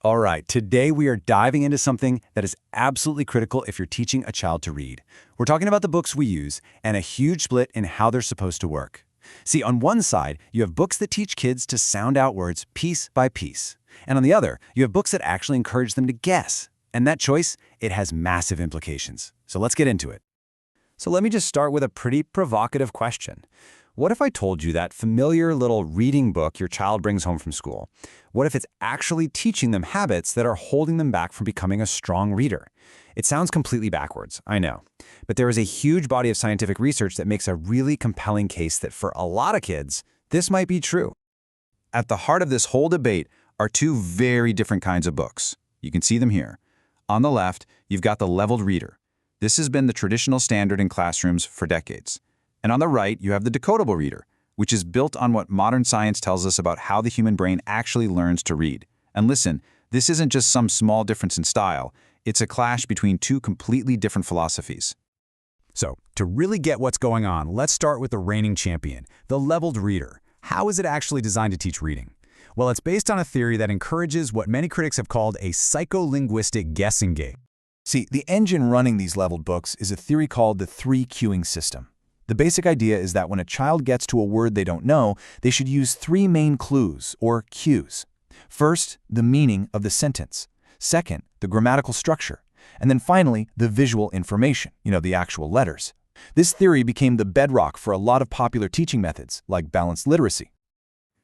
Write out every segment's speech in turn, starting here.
All right, today we are diving into something that is absolutely critical if you're teaching a child to read. We're talking about the books we use and a huge split in how they're supposed to work. See, on one side, you have books that teach kids to sound out words piece by piece. And on the other, you have books that actually encourage them to guess. And that choice, it has massive implications. So let's get into it. So let me just start with a pretty provocative question. What if I told you that familiar little reading book your child brings home from school? What if it's actually teaching them habits that are holding them back from becoming a strong reader? It sounds completely backwards, I know. But there is a huge body of scientific research that makes a really compelling case that for a lot of kids, this might be true. At the heart of this whole debate are two very different kinds of books. You can see them here. On the left, you've got the leveled reader. This has been the traditional standard in classrooms for decades. And on the right, you have the decodable reader, which is built on what modern science tells us about how the human brain actually learns to read. And listen, this isn't just some small difference in style. It's a clash between two completely different philosophies. So, to really get what's going on, let's start with the reigning champion, the leveled reader. How is it actually designed to teach reading? Well, it's based on a theory that encourages what many critics have called a psycholinguistic guessing game. See, the engine running these leveled books is a theory called the three-cueing system. The basic idea is that when a child gets to a word they don't know, they should use three main clues, or cues. First, the meaning of the sentence. Second, the grammatical structure. And then finally, the visual information, the actual letters. This theory became the bedrock for a lot of popular teaching methods, like balanced literacy.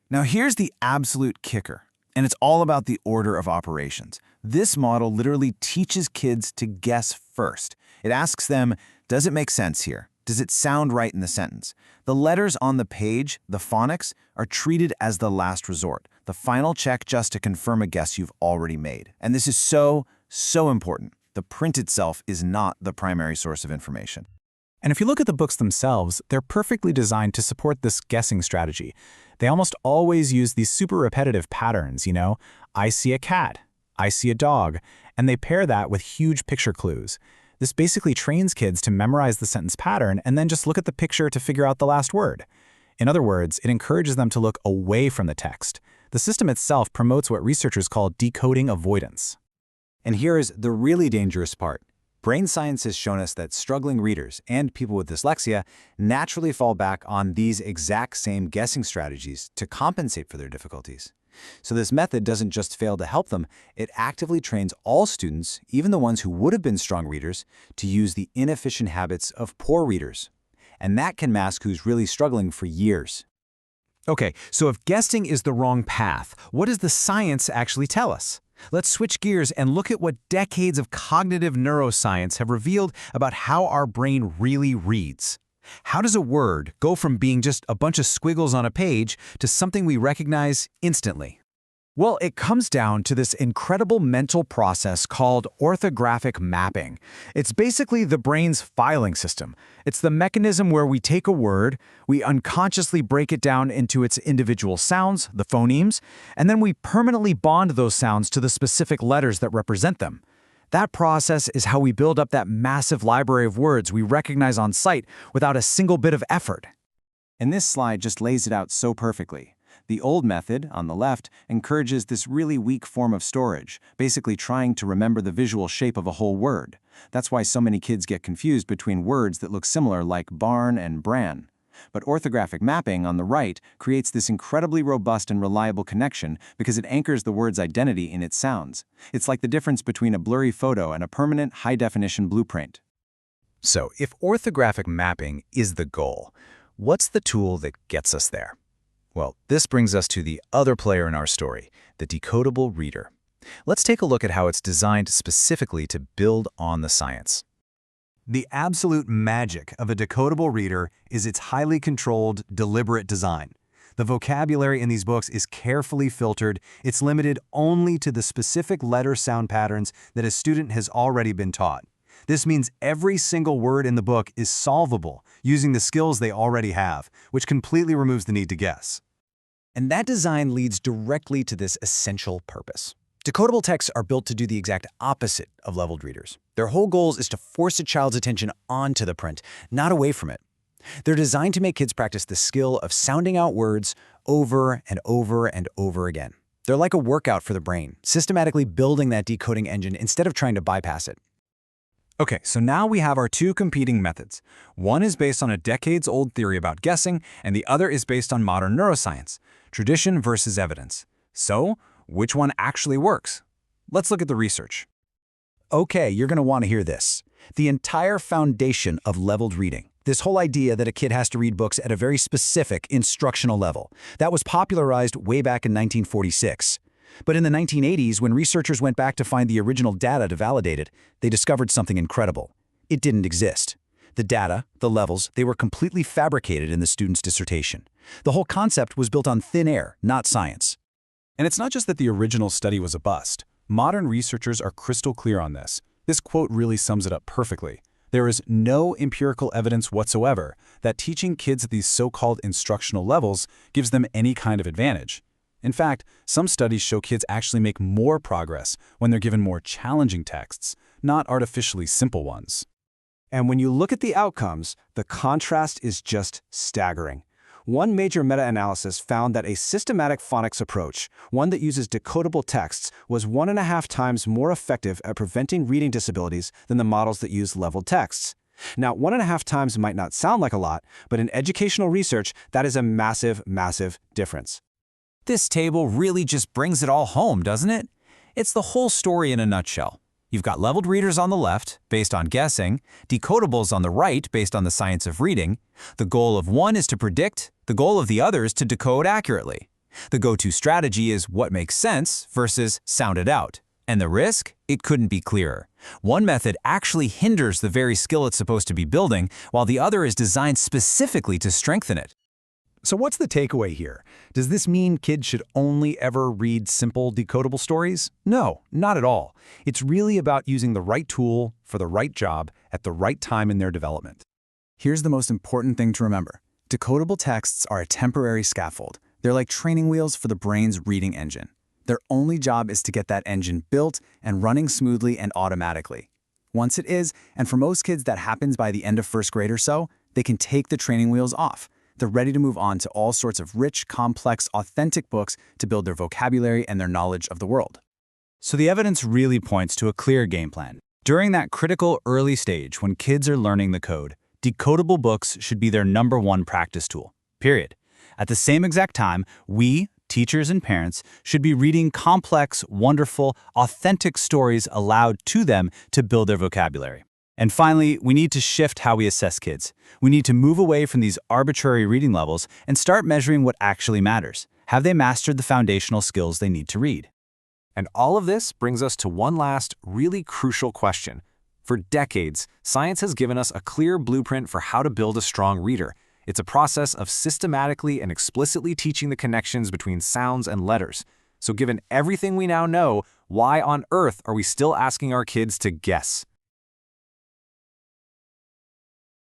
Now here's the absolute kicker, and it's all about the order of operations. This model literally teaches kids to guess first. It asks them, does it make sense here? Does it sound right in the sentence? The letters on the page, the phonics, are treated as the last resort, the final check just to confirm a guess you've already made. And this is so important. The print itself is not the primary source of information. And if you look at the books themselves, they're perfectly designed to support this guessing strategy. They almost always use these super repetitive patterns, I see a cat, I see a dog, and they pair that with huge picture clues. This basically trains kids to memorize the sentence pattern and then just look at the picture to figure out the last word. In other words, it encourages them to look away from the text. The system itself promotes what researchers call decoding avoidance. And here is the really dangerous part. Brain science has shown us that struggling readers and people with dyslexia naturally fall back on these exact same guessing strategies to compensate for their difficulties. So this method doesn't just fail to help them, it actively trains all students, even the ones who would have been strong readers, to use the inefficient habits of poor readers. And that can mask who's really struggling for years. Okay, so if guessing is the wrong path, what does the science actually tell us? Let's switch gears and look at what decades of cognitive neuroscience have revealed about how our brain really reads. How does a word go from being just a bunch of squiggles on a page to something we recognize instantly? Well, it comes down to this incredible mental process called orthographic mapping. It's basically the brain's filing system. It's the mechanism where we take a word, we unconsciously break it down into its individual sounds, the phonemes, and then we permanently bond those sounds to the specific letters that represent them. That process is how we build up that massive library of words we recognize on sight without a single bit of effort. And this slide just lays it out so perfectly. The old method, on the left, encourages this really weak form of storage, basically trying to remember the visual shape of a whole word. That's why so many kids get confused between words that look similar like barn and bran. But orthographic mapping, on the right, creates this incredibly robust and reliable connection because it anchors the word's identity in its sounds. It's like the difference between a blurry photo and a permanent, high-definition blueprint. So, if orthographic mapping is the goal, what's the tool that gets us there? Well, this brings us to the other player in our story, the decodable reader. Let's take a look at how it's designed specifically to build on the science. The absolute magic of a decodable reader is its highly controlled, deliberate design. The vocabulary in these books is carefully filtered. It's limited only to the specific letter-sound patterns that a student has already been taught. This means every single word in the book is solvable using the skills they already have, which completely removes the need to guess. And that design leads directly to this essential purpose. Decodable texts are built to do the exact opposite of leveled readers. Their whole goal is to force a child's attention onto the print, not away from it. They're designed to make kids practice the skill of sounding out words over and over and over again. They're like a workout for the brain, systematically building that decoding engine instead of trying to bypass it. Okay, so now we have our two competing methods. One is based on a decades-old theory about guessing, and the other is based on modern neuroscience, tradition versus evidence. So, which one actually works? Let's look at the research. Okay, you're going to want to hear this. The entire foundation of leveled reading. This whole idea that a kid has to read books at a very specific instructional level. That was popularized way back in 1946. But in the 1980s, when researchers went back to find the original data to validate it, they discovered something incredible. It didn't exist. The data, the levels, they were completely fabricated in the student's dissertation. The whole concept was built on thin air, not science. And it's not just that the original study was a bust. Modern researchers are crystal clear on this. This quote really sums it up perfectly. There is no empirical evidence whatsoever that teaching kids at these so-called instructional levels gives them any kind of advantage. In fact, some studies show kids actually make more progress when they're given more challenging texts, not artificially simple ones. And when you look at the outcomes, the contrast is just staggering. One major meta-analysis found that a systematic phonics approach, one that uses decodable texts, was 1.5 times more effective at preventing reading disabilities than the models that use leveled texts. Now, 1.5 times might not sound like a lot, but in educational research, that is a massive, massive difference. This table really just brings it all home, doesn't it? It's the whole story in a nutshell. You've got leveled readers on the left, based on guessing, decodables on the right, based on the science of reading. The goal of one is to predict, the goal of the other is to decode accurately. The go-to strategy is what makes sense versus sound it out. And the risk? It couldn't be clearer. One method actually hinders the very skill it's supposed to be building, while the other is designed specifically to strengthen it. So what's the takeaway here? Does this mean kids should only ever read simple decodable stories? No, not at all. It's really about using the right tool for the right job at the right time in their development. Here's the most important thing to remember. Decodable texts are a temporary scaffold. They're like training wheels for the brain's reading engine. Their only job is to get that engine built and running smoothly and automatically. Once it is, and for most kids that happens by the end of first grade or so, they can take the training wheels off. They're ready to move on to all sorts of rich, complex, authentic books to build their vocabulary and their knowledge of the world. So the evidence really points to a clear game plan. During that critical early stage when kids are learning the code, decodable books should be their #1 practice tool, period. At the same exact time, we, teachers and parents, should be reading complex, wonderful, authentic stories aloud to them to build their vocabulary. And finally, we need to shift how we assess kids. We need to move away from these arbitrary reading levels and start measuring what actually matters. Have they mastered the foundational skills they need to read? And all of this brings us to one last, really crucial question. For decades, science has given us a clear blueprint for how to build a strong reader. It's a process of systematically and explicitly teaching the connections between sounds and letters. So given everything we now know, why on earth are we still asking our kids to guess?